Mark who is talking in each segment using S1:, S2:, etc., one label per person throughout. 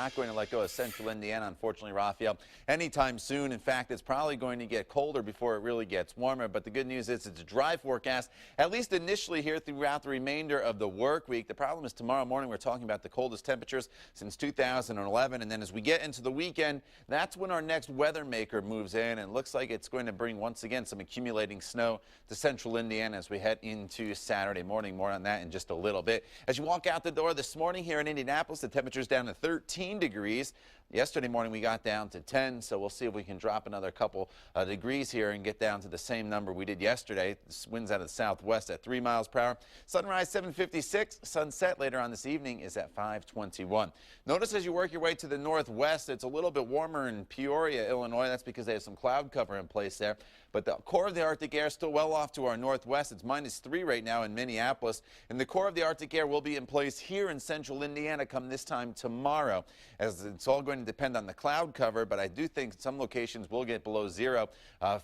S1: not going to let go of central Indiana, unfortunately, Raphael, anytime soon. In fact, it's probably going to get colder before it really gets warmer. But the good news is it's a dry forecast, at least initially here throughout the remainder of the work week. The problem is tomorrow morning we're talking about the coldest temperatures since 2011. And then as we get into the weekend, that's when our next weather maker moves in. And it looks like it's going to bring once again some accumulating snow to central Indiana as we head into Saturday morning. More on that in just a little bit. As you walk out the door this morning here in Indianapolis, the temperature's down to 13 degrees. Yesterday morning we got down to 10, so we'll see if we can drop another couple degrees here and get down to the same number we did yesterday. This winds out of the southwest at 3 miles per hour. Sunrise 7:56. Sunset later on this evening is at 5:21. Notice as you work your way to the northwest, it's a little bit warmer in Peoria, Illinois. That's because they have some cloud cover in place there. But the core of the Arctic air is still well off to our northwest. It's -3 right now in Minneapolis. And the core of the Arctic air will be in place here in central Indiana come this time tomorrow, as it's all going to depend on the cloud cover. But I do think some locations will get below zero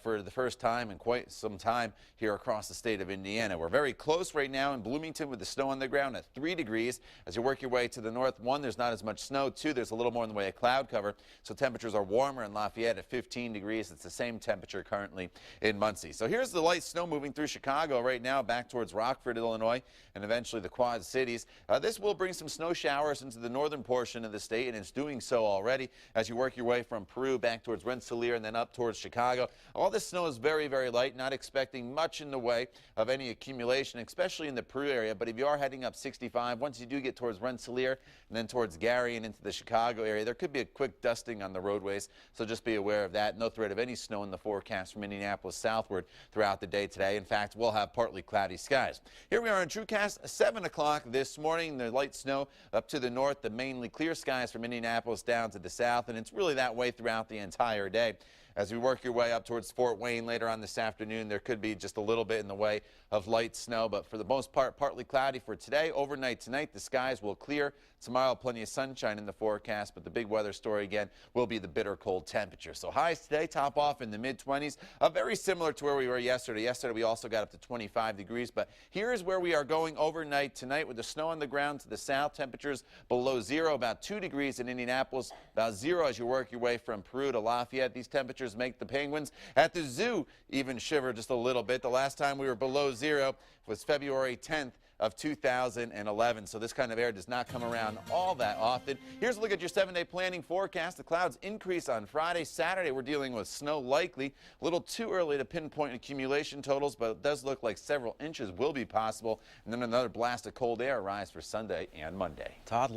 S1: for the first time in quite some time here across the state of Indiana. We're very close right now in Bloomington with the snow on the ground at 3 degrees. As you work your way to the north, 1, there's not as much snow. 2, there's a little more in the way of cloud cover. So temperatures are warmer in Lafayette at 15 degrees. It's the same temperature currently in Muncie. So here's the light snow moving through Chicago right now back towards Rockford, Illinois, and eventually the Quad Cities. This will bring some snow showers into the northern portion of the state, and it's doing so already as you work your way from Peru back towards Rensselaer and then up towards Chicago. All this snow is very, very light, not expecting much in the way of any accumulation, especially in the Peru area. But if you are heading up 65, once you do get towards Rensselaer and then towards Gary and into the Chicago area, there could be a quick dusting on the roadways, so just be aware of that. No threat of any snow in the forecast from Indianapolis southward throughout the day today. In fact, we'll have partly cloudy skies. Here we are in TrueCast, 7 o'clock this morning. The light snow up to the north, the mainly clear skies from Indianapolis down to the south, and it's really that way throughout the entire day. As we work your way up towards Fort Wayne later on this afternoon, there could be just a little bit in the way of light snow, but for the most part, partly cloudy for today. Overnight tonight, the skies will clear. Tomorrow, plenty of sunshine in the forecast, but the big weather story again will be the bitter cold temperature. So highs today top off in the mid-20s, very similar to where we were yesterday. Yesterday, we also got up to 25 degrees, but here is where we are going overnight tonight with the snow on the ground to the south. Temperatures below zero, about 2 degrees in Indianapolis, about 0 as you work your way from Peru to Lafayette. These temperatures make the penguins at the zoo even shiver just a little bit. The last time we were below zero was February 10th of 2011. So this kind of air does not come around all that often. Here's a look at your 7-day planning forecast. The clouds increase on Friday. Saturday, we're dealing with snow likely. A little too early to pinpoint accumulation totals, but it does look like several inches will be possible. And then another blast of cold air arrives for Sunday and Monday. Todd.